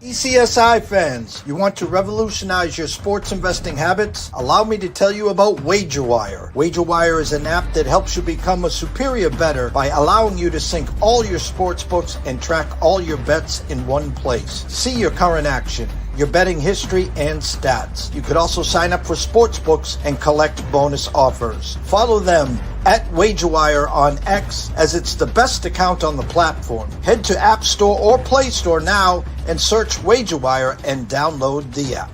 ECSI fans, you want to revolutionize your sports investing habits? Allow me to tell you about WagerWire. WagerWire is an app that helps you become a superior bettor by allowing you to sync all your sports books and track all your bets in one place. See your current action, your betting history, and stats. You could also sign up for sports books and collect bonus offers. Follow them at WagerWire on X, as it's the best account on the platform. Head to App Store or Play Store now and search WagerWire and download the app.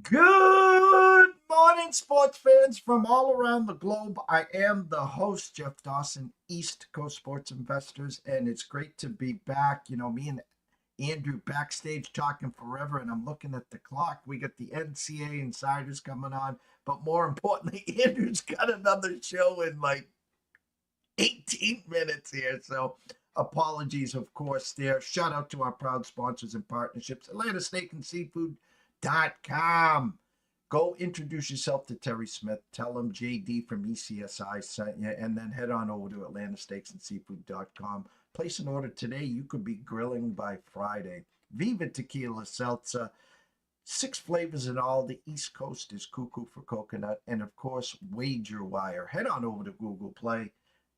Good morning, sports fans from all around the globe. I am the host, Jeff Dawson, East Coast Sports Investors, and it's great to be back. You know, me and Andrew backstage talking forever, and I'm looking at the clock. We got the NCAA Insiders coming on, but more importantly, Andrew's got another show in like 18 minutes here, so apologies, of course, there. Shout out to our proud sponsors and partnerships, Atlanta Steak and Seafood.com. Go introduce yourself to Terry Smith. Tell him JD from ECSI sent you, and then head on over to AtlantaSteaksandSeafood.com. Place an order today. You could be grilling by Friday. Viva Tequila Seltzer. 6 flavors in all. The East Coast is cuckoo for coconut. And, of course, WagerWire. Head on over to Google Play.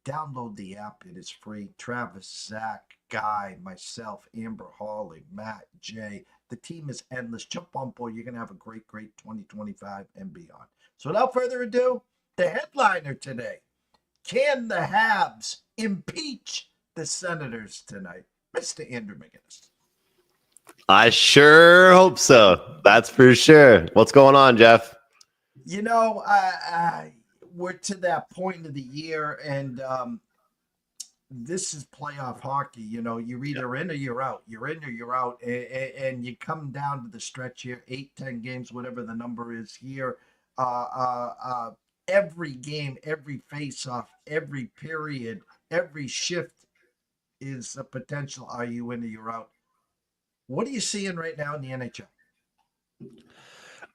Download the app. It is free. Travis, Zach, Guy, myself, Amber, Hawley, Matt, Jay. The team is endless. Jump on board. You're going to have a great 2025 and beyond. So without further ado, the headliner today. Can the Habs impeach the Senators tonight? Mr. Andrew McInnis. I sure hope so. That's for sure. What's going on, Jeff? You know, we're to that point of the year, and this is playoff hockey. You know, you're either in or you're out. You're in or you're out, and you come down to the stretch here, 8-10 games, whatever the number is here. Every game, every face-off, every period, every shift is a potential. Are you in or you're out? What are you seeing right now in the NHL?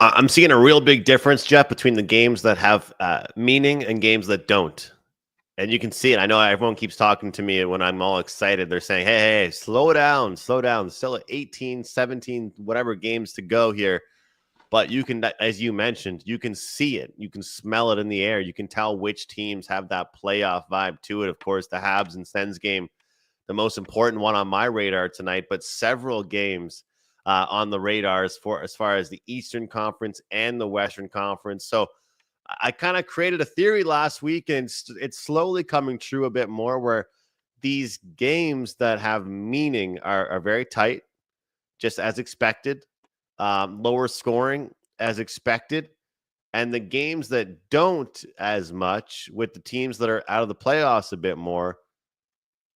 I'm seeing a real big difference, Jeff, between the games that have meaning and games that don't. And you can see it. I know everyone keeps talking to me when I'm all excited. They're saying, hey, slow down, slow down. Still at 18, 17, whatever games to go here. But you can, as you mentioned, you can see it. You can smell it in the air. You can tell which teams have that playoff vibe to it. Of course, the Habs and Sens game, the most important one on my radar tonight, but several games on the radars for as far as the Eastern Conference and the Western Conference. So I kind of created a theory last week, and it's slowly coming true a bit more, where these games that have meaning are very tight, just as expected, lower scoring as expected. And the games that don't as much, with the teams that are out of the playoffs a bit more,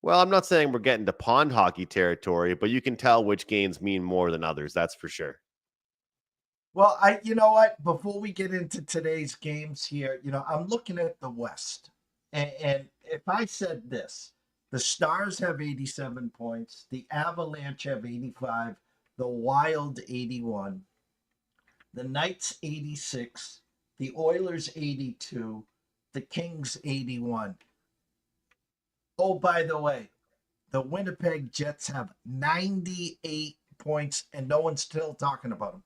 well, I'm not saying we're getting to pond hockey territory, but you can tell which games mean more than others. That's for sure. Well, you know what? Before we get into today's games here, you know, I'm looking at the West. And if I said this, the Stars have 87 points, the Avalanche have 85, the Wild 81, the Knights 86, the Oilers 82, the Kings 81. Oh, by the way, the Winnipeg Jets have 98 points, and no one's still talking about them.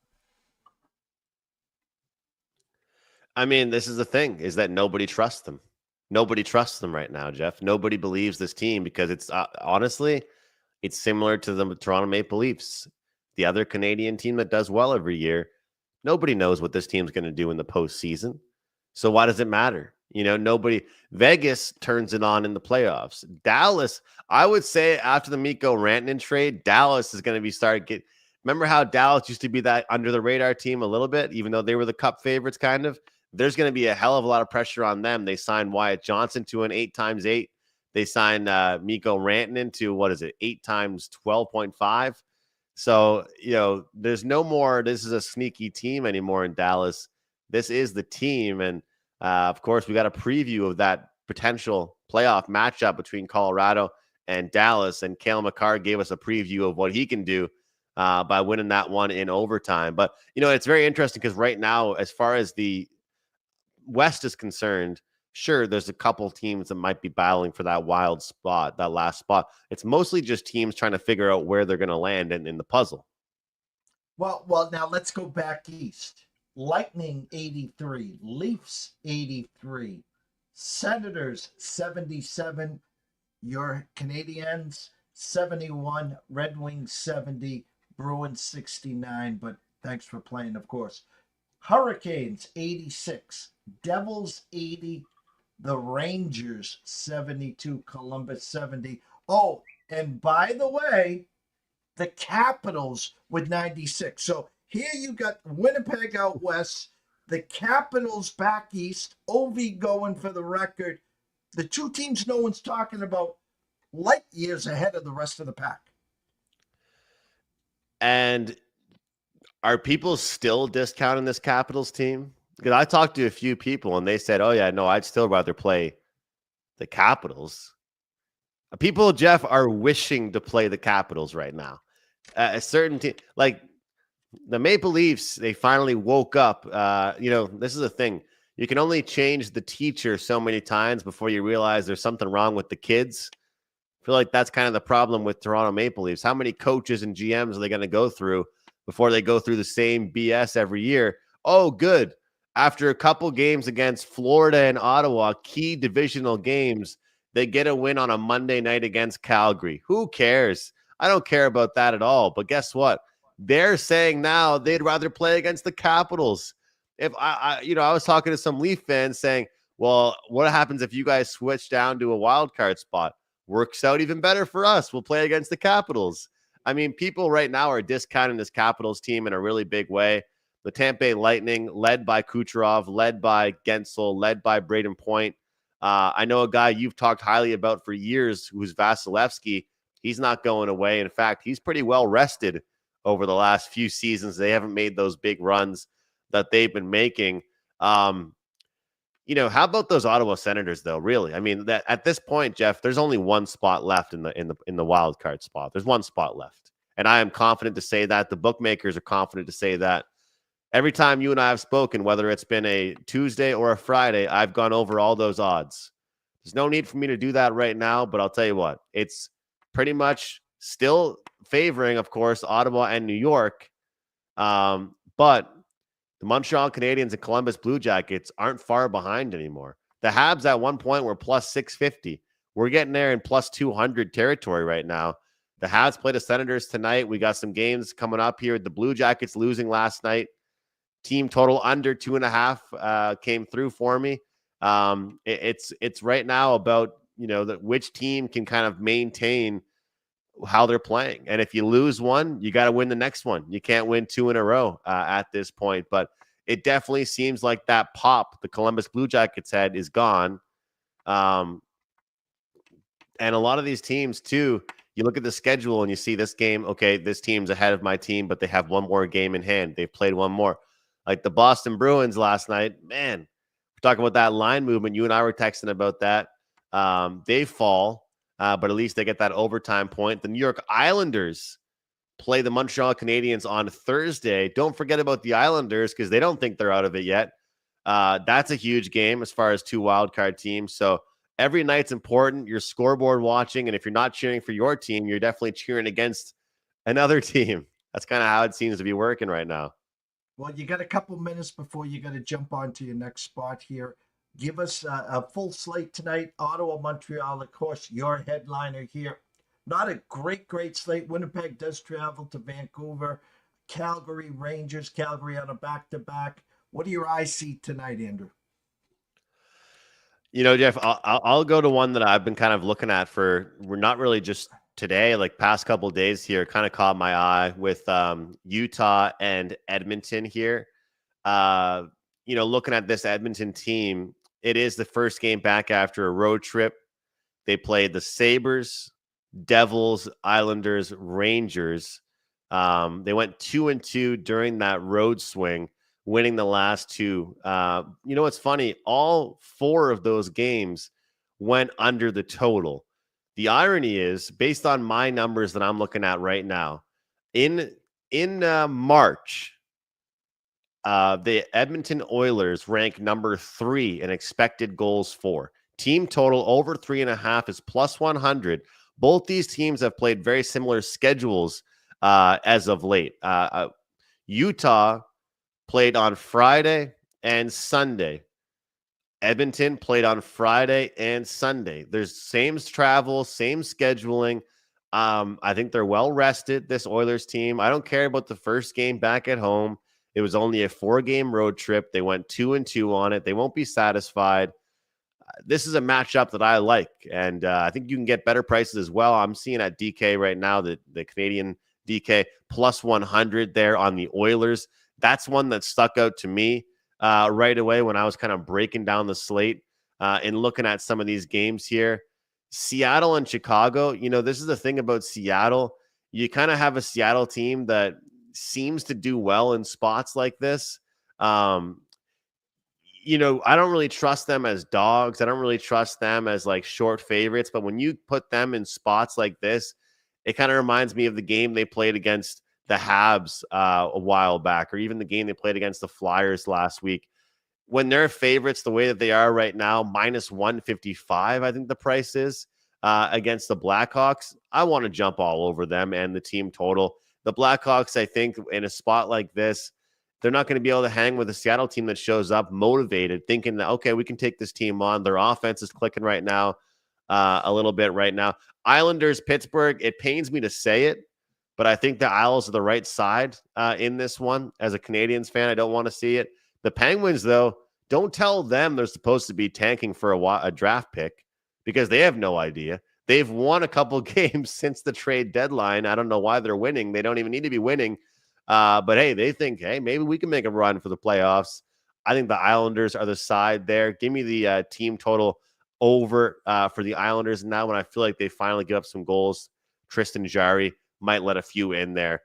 I mean, this is the thing, is that nobody trusts them. Nobody trusts them right now, Jeff. Nobody believes this team, because it's honestly, It's similar to the Toronto Maple Leafs, the other Canadian team that does well every year. Nobody knows what this team's going to do in the postseason. So why does it matter? Nobody. Vegas turns it on in the playoffs. Dallas, I would say after the Mikko Rantanen trade, Dallas is going to remember how Dallas used to be that under the radar team a little bit, even though they were the cup favorites kind of. There's going to be a hell of a lot of pressure on them. They signed Wyatt Johnson to an 8x8. They signed Mikko Rantanen to, what is it, 8x12.5. So, there's no more, this is a sneaky team anymore in Dallas. This is the team. And of course, we got a preview of that potential playoff matchup between Colorado and Dallas. And Cale Makar gave us a preview of what he can do by winning that one in overtime. But, it's very interesting because right now, as far as the West is concerned, sure, there's a couple teams that might be battling for that wild spot, that last spot. It's mostly just teams trying to figure out where they're going to land in the puzzle. Well, now let's go back east. Lightning 83, Leafs 83, Senators 77, your Canadiens 71, Red Wings 70, Bruins 69, but thanks for playing, of course. Hurricanes 86, Devils 80, the Rangers 72, Columbus 70. Oh, and by the way, the Capitals with 96. So here you got Winnipeg out west, the Capitals back east, Ovi going for the record. The two teams no one's talking about, light years ahead of the rest of the pack. And are people still discounting this Capitals team? Because I talked to a few people and they said, oh, yeah, no, I'd still rather play the Capitals. People, Jeff, are wishing to play the Capitals right now. A certain team, like the Maple Leafs, they finally woke up. This is a thing. You can only change the teacher so many times before you realize there's something wrong with the kids. I feel like that's kind of the problem with Toronto Maple Leafs. How many coaches and GMs are they going to go through before they go through the same BS every year? Oh, good. After a couple games against Florida and Ottawa, key divisional games, they get a win on a Monday night against Calgary. Who cares? I don't care about that at all. But guess what? They're saying now they'd rather play against the Capitals. If I was talking to some Leaf fans saying, well, what happens if you guys switch down to a wild card spot? Works out even better for us. We'll play against the Capitals. I mean, people right now are discounting this Capitals team in a really big way. The Tampa Bay Lightning, led by Kucherov, led by Gensel, led by Braden Point. I know a guy you've talked highly about for years, who's Vasilevsky. He's not going away. In fact, he's pretty well rested over the last few seasons. They haven't made those big runs that they've been making. How about those Ottawa Senators, though? Really, I mean, that at this point, Jeff, there's only one spot left in the wild card spot. There's one spot left, and I am confident to say that. The bookmakers are confident to say that. Every time you and I have spoken, whether it's been a Tuesday or a Friday, I've gone over all those odds. There's no need for me to do that right now, but I'll tell you what, it's pretty much still favoring, of course, Ottawa and New York. But the Montreal Canadiens and Columbus Blue Jackets aren't far behind anymore. The Habs at one point were plus 650. We're getting there in plus 200 territory right now. The Habs play the Senators tonight. We got some games coming up here. The Blue Jackets losing last night. Team total under 2.5 came through for me. It's right now about, which team can kind of maintain how they're playing. And if you lose one, you got to win the next one. You can't win two in a row at this point. But it definitely seems like that pop the Columbus Blue Jackets had is gone. And a lot of these teams, too, you look at the schedule and you see this game, okay, this team's ahead of my team, but they have one more game in hand. They've played one more. Like the Boston Bruins last night, man, we're talking about that line movement. You and I were texting about that. They fall, but at least they get that overtime point. The New York Islanders play the Montreal Canadiens on Thursday. Don't forget about the Islanders because they don't think they're out of it yet. That's a huge game as far as two wildcard teams. So every night's important. You're scoreboard watching, and if you're not cheering for your team, you're definitely cheering against another team. That's kind of how it seems to be working right now. Well, you got a couple minutes before you got to jump on to your next spot here. Give us a full slate tonight. Ottawa, Montreal, of course, your headliner here. Not a great slate. Winnipeg does travel to Vancouver. Calgary Rangers, Calgary on a back-to-back. What do your eyes see tonight, Andrew? Jeff, I'll go to one that I've been kind of looking at for, we're not really just today, like past couple of days here, kind of caught my eye with Utah and Edmonton here. Looking at this Edmonton team, it is the first game back after a road trip. They played the Sabres, Devils, Islanders, Rangers. They went 2-2 during that road swing, winning the last two. What's funny? All four of those games went under the total. The irony is, based on my numbers that I'm looking at right now, in March, the Edmonton Oilers rank number 3 in expected goals for. Team total over 3.5 is plus 100. Both these teams have played very similar schedules as of late. Utah played on Friday and Sunday. Edmonton played on Friday and Sunday. There's same travel, same scheduling. I think they're well rested, this Oilers team. I don't care about the first game back at home. It was only a 4-game road trip. They went 2-2 on it. They won't be satisfied. This is a matchup that I like, and I think you can get better prices as well. I'm seeing at DK right now, the Canadian DK plus 100 there on the Oilers. That's one that stuck out to me right away when I was kind of breaking down the slate and looking at some of these games here. Seattle and Chicago, this is the thing about Seattle. You kind of have a Seattle team that seems to do well in spots like this. I don't really trust them as dogs. I don't really trust them as like short favorites. But when you put them in spots like this, it kind of reminds me of the game they played against the Habs a while back, or even the game they played against the Flyers last week. When they're favorites the way that they are right now, minus 155, I think the price is against the Blackhawks, I want to jump all over them and the team total. The Blackhawks, I think, in a spot like this, they're not going to be able to hang with a Seattle team that shows up motivated, thinking that, okay, we can take this team on. Their offense is clicking right now, a little bit right now. Islanders, Pittsburgh, it pains me to say it, but I think the Isles are the right side in this one. As a Canadiens fan, I don't want to see it. The Penguins, though, don't tell them they're supposed to be tanking for a draft pick, because they have no idea. They've won a couple games since the trade deadline. I don't know why they're winning. They don't even need to be winning. But hey, they think, hey, maybe we can make a run for the playoffs. I think the Islanders are the side there. Give me the team total over for the Islanders. Now, when I feel like they finally give up some goals, Tristan Jarry might let a few in there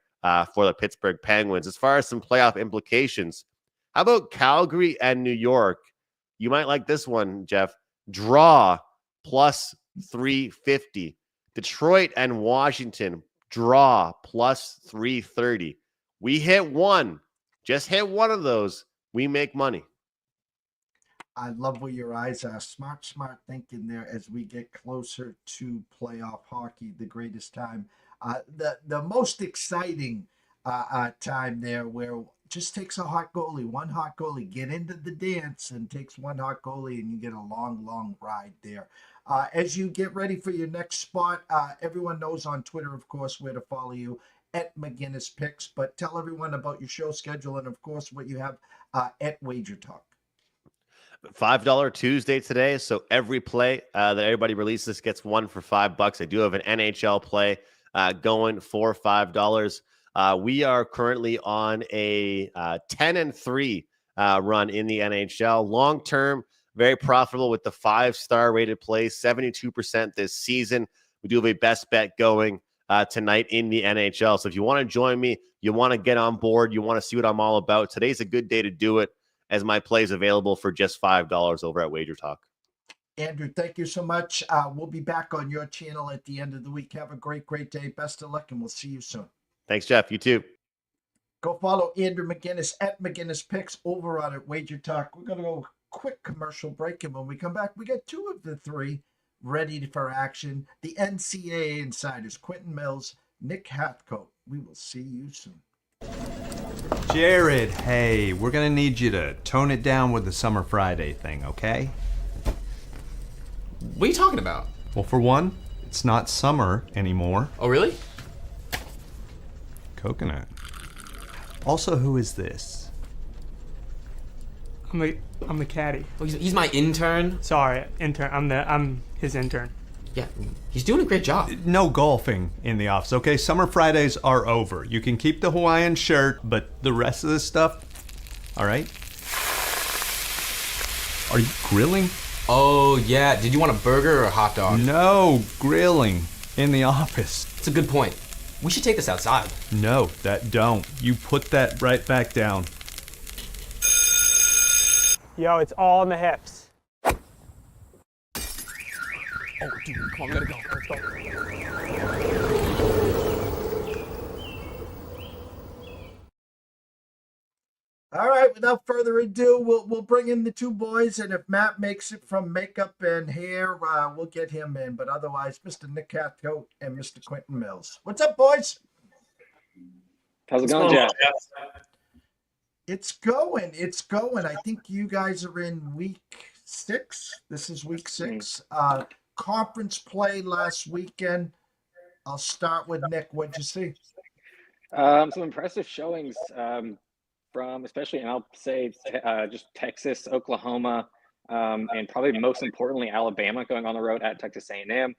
for the Pittsburgh Penguins. As far as some playoff implications, how about Calgary and New York? You might like this one, Jeff. Draw plus 350. Detroit and Washington, draw plus 330. We hit one. Just hit one of those. We make money. I love where your eyes are. Smart thinking there as we get closer to playoff hockey, the greatest time. The most exciting time there, where just takes a hot goalie, one hot goalie, get into the dance and takes one hot goalie, and you get a long ride there. As you get ready for your next spot, everyone knows on Twitter, of course, where to follow you at McInnis Picks, but tell everyone about your show schedule and, of course, what you have at Wager Talk. $5 Tuesday today. So every play that everybody releases gets one for $5. I do have an NHL play going for $5. We are currently on a 10-3 run in the NHL. Long term, very profitable with the 5-star rated plays, 72% this season. We do have a best bet going tonight in the NHL. So if you want to join me, you want to get on board, you want to see what I'm all about, today's a good day to do it, as my play is available for just $5 over at Wager Talk. Andrew, thank you so much. We'll be back on your channel at the end of the week. Have a great day. Best of luck, and we'll see you soon. Thanks, Jeff. You too. Go follow Andrew McInnis at McInnis Picks over on at Wager Talk. We're going to go a quick commercial break, and when we come back, we got two of the three ready for action. The NCAA Insiders, Quentin Mills, Nick Hathcote. We will see you soon. Jared, hey, we're gonna need you to tone it down with the Summer Friday thing, okay? What are you talking about? Well, for one, it's It's not summer anymore. Oh, really? Coconut. Also, who is this? I'm the caddy. Oh, he's my intern. Sorry, intern. I'm his intern. Yeah, he's doing a great job. No golfing in the office, okay? Summer Fridays are over. You can keep the Hawaiian shirt, but the rest of this stuff, all right? Are you grilling? Oh, yeah. Did you want a burger or a hot dog? No, grilling in the office. It's a good point. We should take this outside. No, that don't. You put that right back down. Yo, it's all in the hips. Oh, dude, come on, we gotta go. Let's go. All right, without further ado, we'll bring in the two boys, and if Matt makes it from makeup and hair, we'll get him in. But otherwise, Mr. Nick Cathcote and Mr. Quentin Mills. What's up, boys? How's it going, Jeff? It's going. It's going. I think you guys are in week 6. This is week 6. Conference play last weekend. I'll start with Nick. What'd you see? Some impressive showings from especially, and I'll say just Texas, Oklahoma, and probably most importantly, Alabama going on the road at Texas A&M.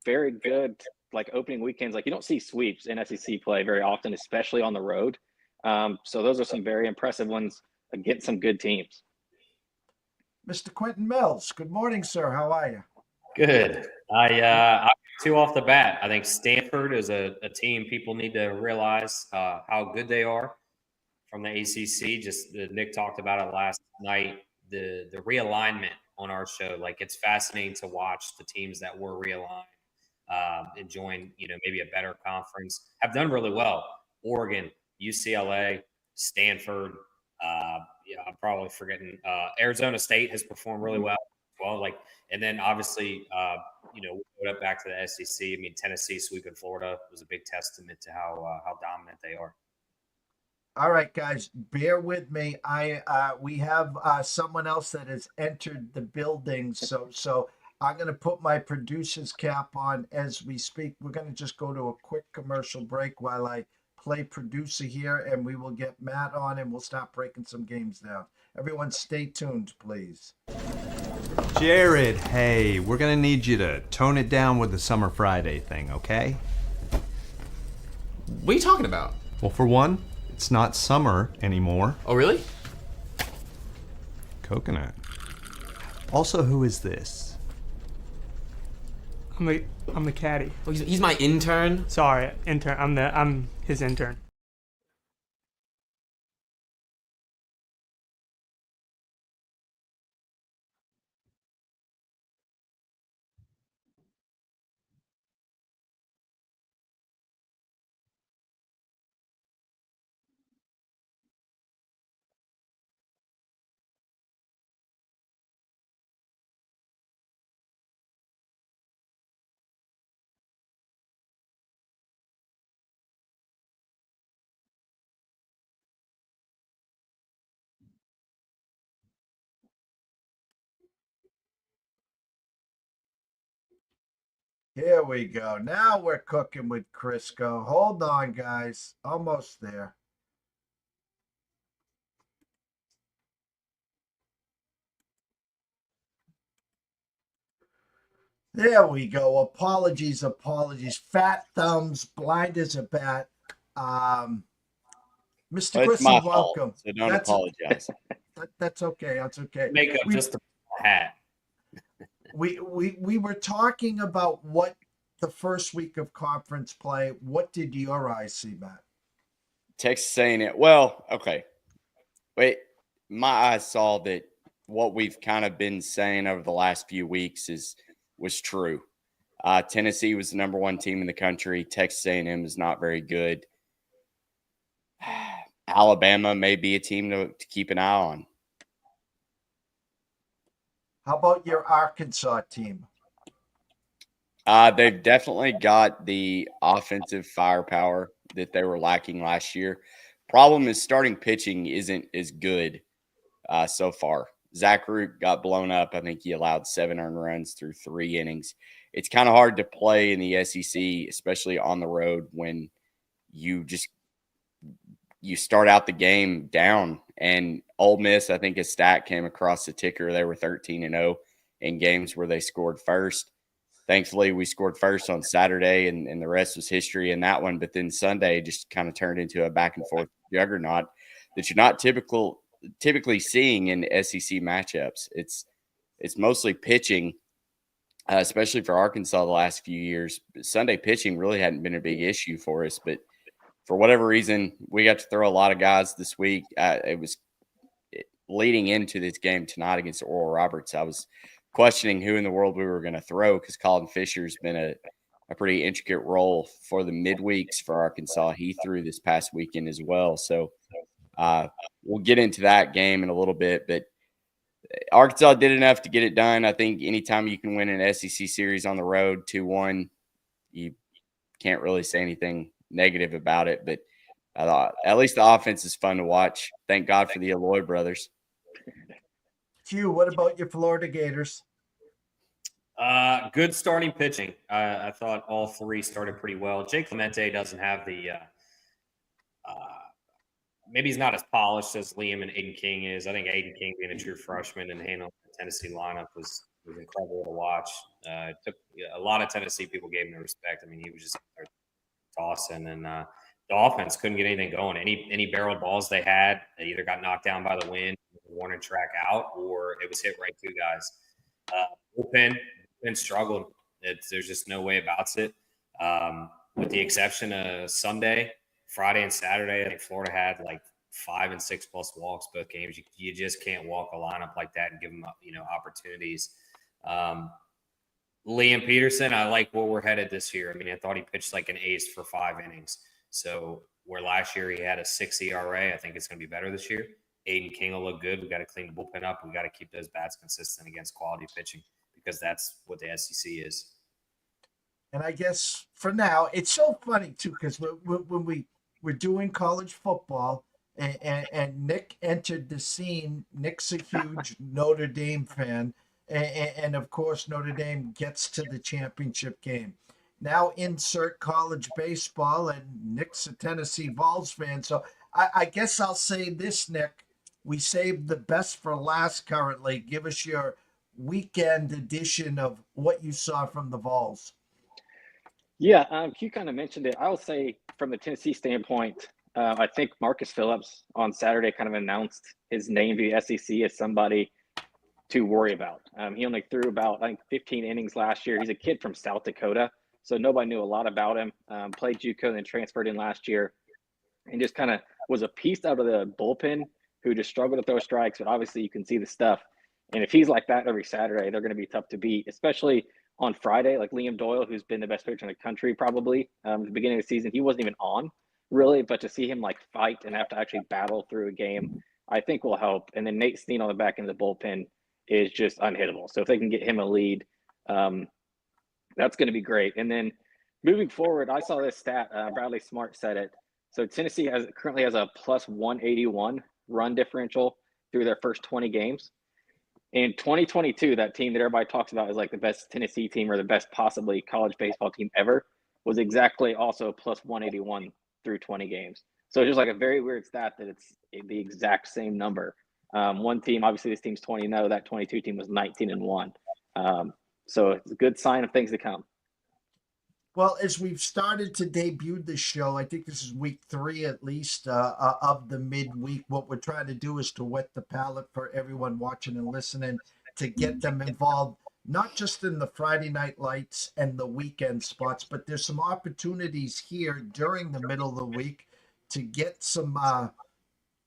Very good, like opening weekends. Like you don't see sweeps in SEC play very often, especially on the road. So those are some very impressive ones against some good teams. Mr. Quentin Mills. Good morning, sir. How are you? Good. I two off the bat. I think Stanford is a team people need to realize how good they are from the ACC. Just Nick talked about it last night. The realignment on our show, like it's fascinating to watch the teams that were realigned and join, maybe a better conference have done really well. Oregon, UCLA, Stanford. I'm probably forgetting. Arizona State has performed really well. And then obviously, we put it back to the SEC. I mean, Tennessee sweeping Florida was a big testament to how dominant they are. All right, guys, bear with me. We have someone else that has entered the building, so I'm going to put my producer's cap on as we speak. We're going to just go to a quick commercial break while I play producer here, and we will get Matt on, and we'll start breaking some games down. Everyone, stay tuned, please. Jared, hey, we're going to need you to tone it down with the Summer Friday thing, okay? What are you talking about? Well, for one, it's not summer anymore. Oh, really? Coconut. Also, who is this? I'm the caddy. Oh, he's my intern. Sorry, intern. I'm his intern. Here we go. Now we're cooking with Crisco. Hold on, guys. Almost there. There we go. Apologies. Fat thumbs, blind as a bat. Mr. Well, it's Grissom, my fault, welcome. so don't apologize. That's okay. That's okay. Makeup just a hat. We were talking about what the first week of conference play. What did your eyes see, Matt? Texas A&M. Well, okay. Wait, my eyes saw that what we've kind of been saying over the last few weeks was true. Tennessee was the number 1 team in the country. Texas A&M is not very good. Alabama may be a team to keep an eye on. How about your Arkansas team? They've definitely got the offensive firepower that they were lacking last year. Problem is starting pitching isn't as good so far. Zach Root got blown up. I think he allowed 7 earned runs through 3 innings. it's kind of hard to play in the SEC, especially on the road, when you start out the game down. And Ole Miss, I think a stat came across the ticker. They were 13-0 in games where they scored first. Thankfully, we scored first on Saturday, and the rest was history in that one. But then Sunday just kind of turned into a back-and-forth juggernaut that you're not typically seeing in SEC matchups. It's mostly pitching, especially for Arkansas the last few years. Sunday pitching really hadn't been a big issue for us, but for whatever reason, we got to throw a lot of guys this week. It was leading into this game tonight against Oral Roberts. I was questioning who in the world we were going to throw because Colin Fisher's been a pretty intricate role for the midweeks for Arkansas. He threw this past weekend as well. So we'll get into that game in a little bit, but Arkansas did enough to get it done. I think anytime you can win an SEC series on the road 2-1, you can't really say anything negative about it. But I thought at least the offense is fun to watch. Thank God for the Aloy brothers. Q, what about your Florida Gators? Good starting pitching. I thought all three started pretty well. Jake Clemente doesn't have the maybe he's not as polished as Liam and Aiden King is. I think Aiden King, being a true freshman and handling the Tennessee lineup, was incredible to watch. It took a lot of Tennessee people gave him the respect. I mean, he was just tossing, and the offense couldn't get anything going. Any barreled balls they had, they either got knocked down by the wind, warning track out, or it was hit right to guys. Bullpen struggled. There's just no way about it. With the exception of Sunday, Friday, and Saturday, I think Florida had like 5 and 6 plus walks both games. You just can't walk a lineup like that and give them opportunities. Liam Peterson, I like where we're headed this year. I mean, I thought he pitched like an ace for 5 innings. So where last year he had a 6 ERA, I think it's going to be better this year. Aiden King will look good. We got to clean the bullpen up. We got to keep those bats consistent against quality pitching because that's what the SEC is. And I guess for now, it's so funny too, because when we're doing college football and Nick entered the scene. Nick's a huge Notre Dame fan. And of course, Notre Dame gets to the championship game. Now insert college baseball, and Nick's a Tennessee Vols fan. So I guess I'll say this, Nick. We saved the best for last currently. Give us your weekend edition of what you saw from the Vols. Yeah, Q kind of mentioned it. I will say from the Tennessee standpoint, I think Marcus Phillips on Saturday kind of announced his name to the SEC as somebody to worry about. He only threw about, I think, 15 innings last year. He's a kid from South Dakota, so nobody knew a lot about him. Played JUCO and then transferred in last year, and just kind of was a piece out of the bullpen who just struggled to throw strikes. But obviously, you can see the stuff. And if he's like that every Saturday, they're going to be tough to beat, especially on Friday. Like Liam Doyle, who's been the best pitcher in the country probably at the beginning of the season, he wasn't even on really, but to see him like fight and have to actually battle through a game, I think will help. And then Nate Steen on the back end of the bullpen is just unhittable. So if they can get him a lead, that's going to be great. And then moving forward, I saw this stat. Bradley Smart said it. So Tennessee currently has a plus 181 run differential through their first 20 games. In 2022, that team that everybody talks about as like the best Tennessee team or the best possibly college baseball team ever was exactly also plus 181 through 20 games. So it's just like a very weird stat that it's the exact same number. One team, obviously this team's 20-0, that 22 team was 19-1. So it's a good sign of things to come. Well, as we've started to debut the show, I think this is week 3 at least of the midweek. What we're trying to do is to whet the palate for everyone watching and listening to get them involved, not just in the Friday night lights and the weekend spots, but there's some opportunities here during the middle of the week to get some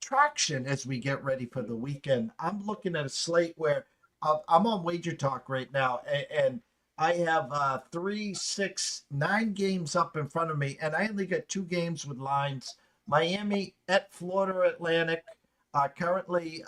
traction as we get ready for the weekend. I'm looking at a slate where I'm on Wager Talk right now, and I have 3, 6, 9 games up in front of me, and I only got 2 games with lines. Miami at Florida Atlantic. Currently,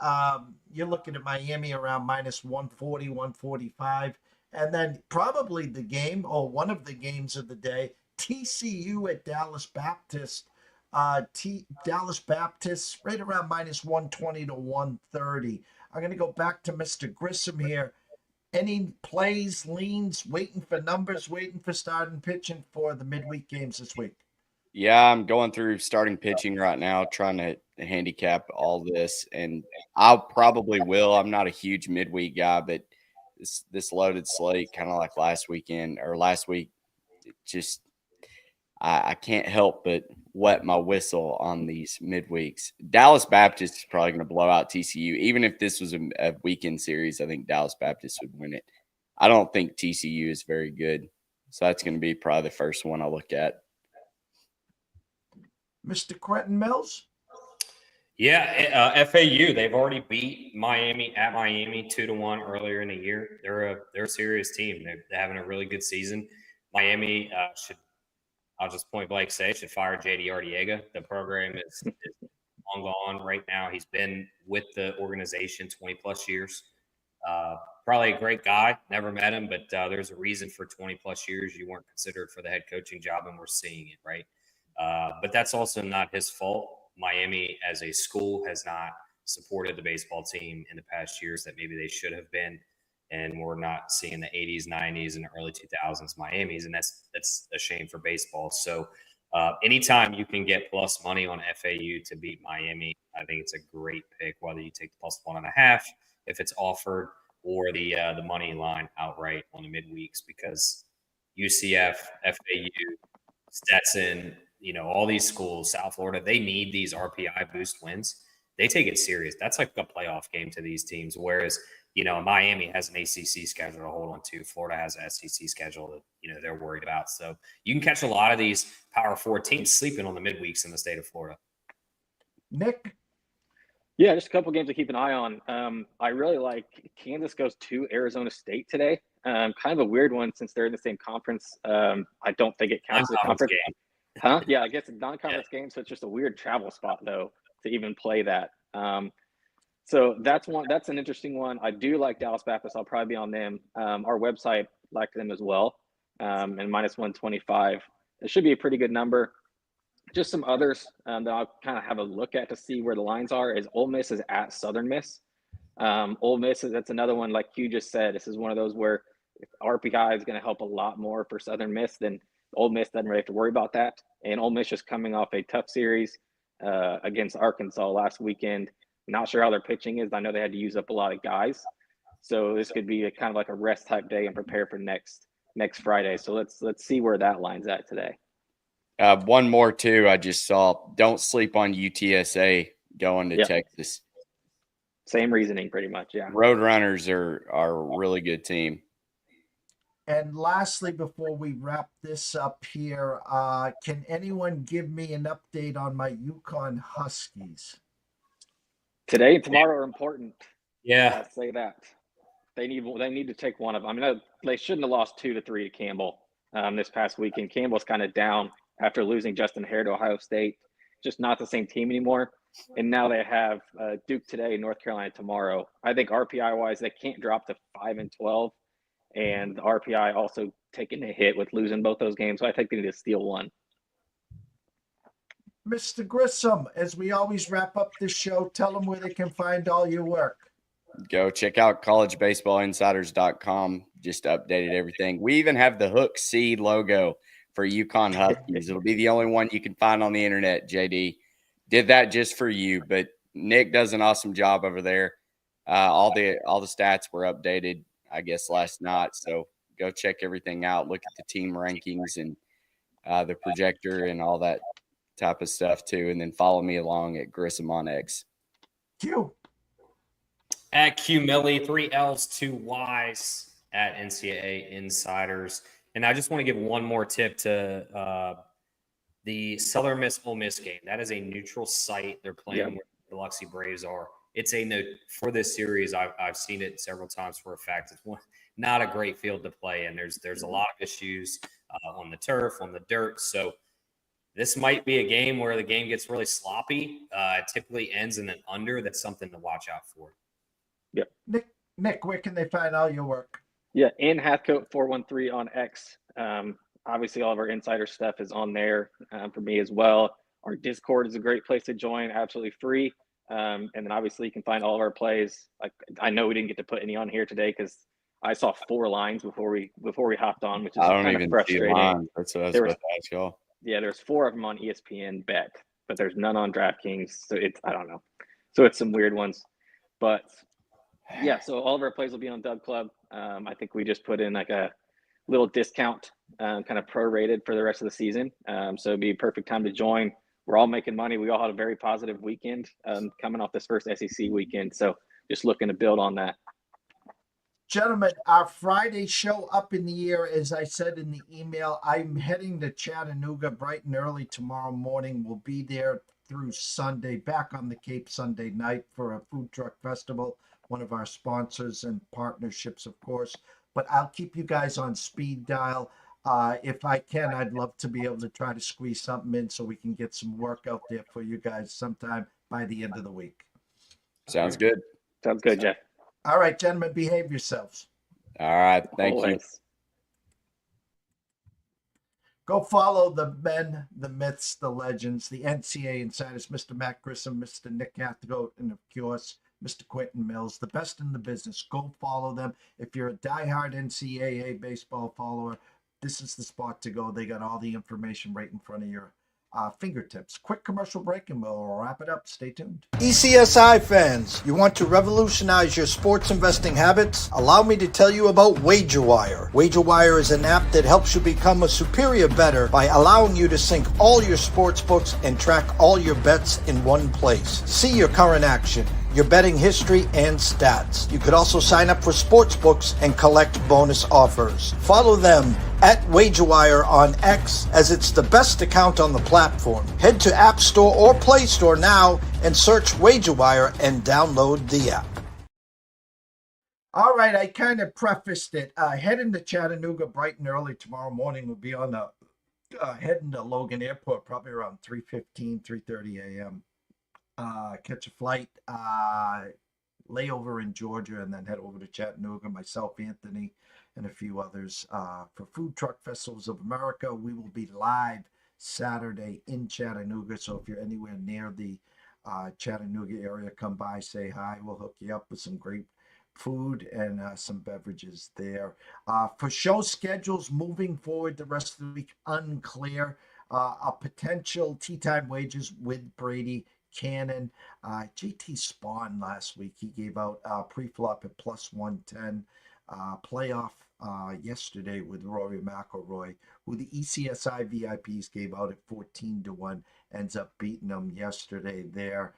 you're looking at Miami around minus 140, 145. And then probably the game, or one of the games of the day, TCU at Dallas Baptist. Dallas Baptist right around minus 120 to 130. I'm going to go back to Mr. Grissom here. Any plays, leans, waiting for numbers, waiting for starting pitching for the midweek games this week? Yeah, I'm going through starting pitching right now, trying to handicap all this, and I'll probably will. I'm not a huge midweek guy, but this loaded slate, kind of like last week, just I can't help but wet my whistle on these midweeks. Dallas Baptist is probably going to blow out TCU. Even if this was a weekend series, I think Dallas Baptist would win it. I don't think TCU is very good, so that's going to be probably the first one I look at. Mr. Quentin Mills? Yeah, FAU, they've already beat Miami at Miami 2-1 earlier in the year. They're a serious team. They're having a really good season. Miami should, I'll just point blank say, should fire JD Arteaga. The program is long gone right now. He's been with the organization 20 plus years. Probably a great guy. Never met him, but there's a reason for 20 plus years you weren't considered for the head coaching job, and we're seeing it, right? But that's also not his fault. Miami as a school has not supported the baseball team in the past years that maybe they should have been. And we're not seeing the 80s, 90s, and early 2000s Miami's, and that's a shame for baseball. So anytime you can get plus money on FAU to beat Miami, I think it's a great pick, whether you take the plus 1.5 if it's offered, or the money line outright on the midweeks, because UCF, FAU, Stetson, all these schools, South Florida, they need these RPI boost wins. They take it serious. That's like a playoff game to these teams. Whereas, Miami has an ACC schedule to hold on to. Florida has an SEC schedule that, they're worried about. So you can catch a lot of these Power 4 teams sleeping on the midweeks in the state of Florida. Nick? Yeah, just a couple games to keep an eye on. I really like Kansas goes to Arizona State today. Kind of a weird one since they're in the same conference. I don't think it counts as a conference game. Huh? Yeah, I guess a non-conference game, so it's just a weird travel spot though to even play that. So that's an interesting one. I do like Dallas Baptist. I'll probably be on them. Our website liked them as well, and minus 125. It should be a pretty good number. Just some others that I'll kind of have a look at to see where the lines are is Ole Miss is at Southern Miss. Ole Miss, that's another one, like you just said, this is one of those where if RPI is going to help a lot more for Southern Miss, then Ole Miss doesn't really have to worry about that. And Ole Miss just coming off a tough series against Arkansas last weekend. Not sure how their pitching is. I know they had to use up a lot of guys. So this could be kind of like a rest type day and prepare for next Friday. So let's see where that line's at today. One more too. I just saw. Don't sleep on UTSA going to Texas. Same reasoning, pretty much. Yeah. Roadrunners are a really good team. And lastly, before we wrap this up here, can anyone give me an update on my Yukon Huskies? Today and tomorrow are important. Yeah, I'll say that. They need to take one of them. I mean, they shouldn't have lost 2-3 to Campbell this past weekend. Campbell's kind of down after losing Justin Hare to Ohio State. Just not the same team anymore. And now they have Duke today, North Carolina tomorrow. I think RPI-wise, they can't drop to 5-12. And the RPI also taking a hit with losing both those games. So I think they need to steal one. Mr. Grissom, as we always wrap up this show, tell them where they can find all your work. Go check out collegebaseballinsiders.com. Just updated everything. We even have the Hook C logo for Yukon Huskies. It'll be the only one you can find on the internet, JD. Did that just for you, but Nick does an awesome job over there. All the stats were updated, I guess, last night. So go check everything out. Look at the team rankings and the projector and all that type of stuff too. And then follow me along at Grissom on X. Q. At Q Millie, 3 L's, 2 Y's at NCAA Insiders. And I just want to give one more tip to the Southern Miss Ole Miss game. That is a neutral site. They're playing where the Biloxi Braves are. It's a note for this series. I've seen it several times for a fact. It's not a great field to play, and there's a lot of issues on the turf, on the dirt. So this might be a game where the game gets really sloppy. It typically ends in an under. That's something to watch out for. Yep. Nick, where can they find all your work? Yeah, in Hathcote 413 on X. Obviously, all of our insider stuff is on there for me as well. Our Discord is a great place to join, absolutely free. And then obviously you can find all of our plays. Like I know we didn't get to put any on here today because I saw 4 lines before we hopped on, which is I don't kind of even see frustrating. lines. That's what I was There about was- to ask y'all. Yeah, there's 4 of them on ESPN Bet, but there's none on DraftKings. So I don't know. So it's some weird ones. But yeah, so all of our plays will be on Dub Club. I think we just put in like a little discount, kind of prorated for the rest of the season. So it'd be a perfect time to join. We're all making money. We all had a very positive weekend coming off this first SEC weekend. So just looking to build on that. Gentlemen, our Friday show up in the air, as I said in the email. I'm heading to Chattanooga bright and early tomorrow morning. We'll be there through Sunday, back on the Cape Sunday night for a food truck festival, one of our sponsors and partnerships, of course. But I'll keep you guys on speed dial. If I can, I'd love to be able to try to squeeze something in so we can get some work out there for you guys sometime by the end of the week. Sounds good. Sounds good, Jeff. All right, gentlemen, behave yourselves. All right. Thank you. Always. Go follow the men, the myths, the legends, the NCAA insiders, Mr. Matt Grissom, Mr. Nick Hathgoat, and of course, Mr. Quentin Mills, the best in the business. Go follow them. If you're a diehard NCAA baseball follower, this is the spot to go. They got all the information right in front of your fingertips. Quick commercial break and we'll wrap it up. Stay tuned. ECSI fans, you want to revolutionize your sports investing habits? Allow me to tell you about WagerWire. WagerWire is an app that helps you become a superior bettor by allowing you to sync all your sports books and track all your bets in one place. See your current action, your betting history, and stats. You could also sign up for sports books and collect bonus offers. Follow them at WagerWire on X, as it's the best account on the platform. Head to App Store or Play Store now and search WagerWire and download the app. All right, I kind of prefaced it. Heading to Chattanooga bright and early tomorrow morning. We'll be on the heading to Logan Airport probably around 3:15, 3:30 a.m. Catch a flight, layover in Georgia, and then head over to Chattanooga. Myself, Anthony, and a few others for Food Truck Festivals of America. We will be live Saturday in Chattanooga. So if you're anywhere near the Chattanooga area, come by, say hi. We'll hook you up with some great food and some beverages there. For show schedules moving forward the rest of the week, unclear. A potential Tea Time Wages with Brady Cannon. JT Spawn last week, he gave out pre-flop at plus 110. Playoff yesterday with Rory McIlroy, who the ECSI VIPs gave out at 14-1, ends up beating them yesterday there.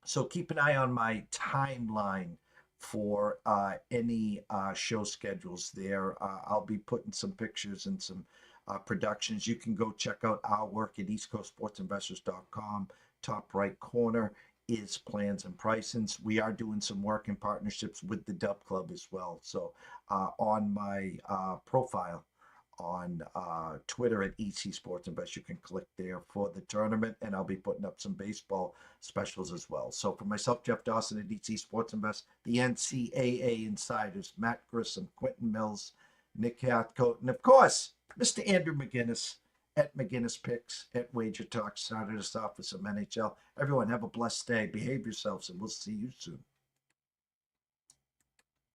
So keep an eye on my timeline for any show schedules there. I'll be putting some pictures and some productions. You can go check out our work at eastcoastsportsinvestors.com. Top right corner is plans and pricings. We are doing some work in partnerships with the Dub Club as well. So on my profile on Twitter at EC Sports Invest, you can click there for the tournament, and I'll be putting up some baseball specials as well. So for myself, Jeff Dawson at EC Sports Invest, the NCAA insiders, Matt Grissom, Quentin Mills, Nick Hathcoat, and of course, Mr. Andrew McInnis at McInnis Picks at Wager Talk started us off with some NHL. Everyone have a blessed day. Behave yourselves, and we'll see you soon.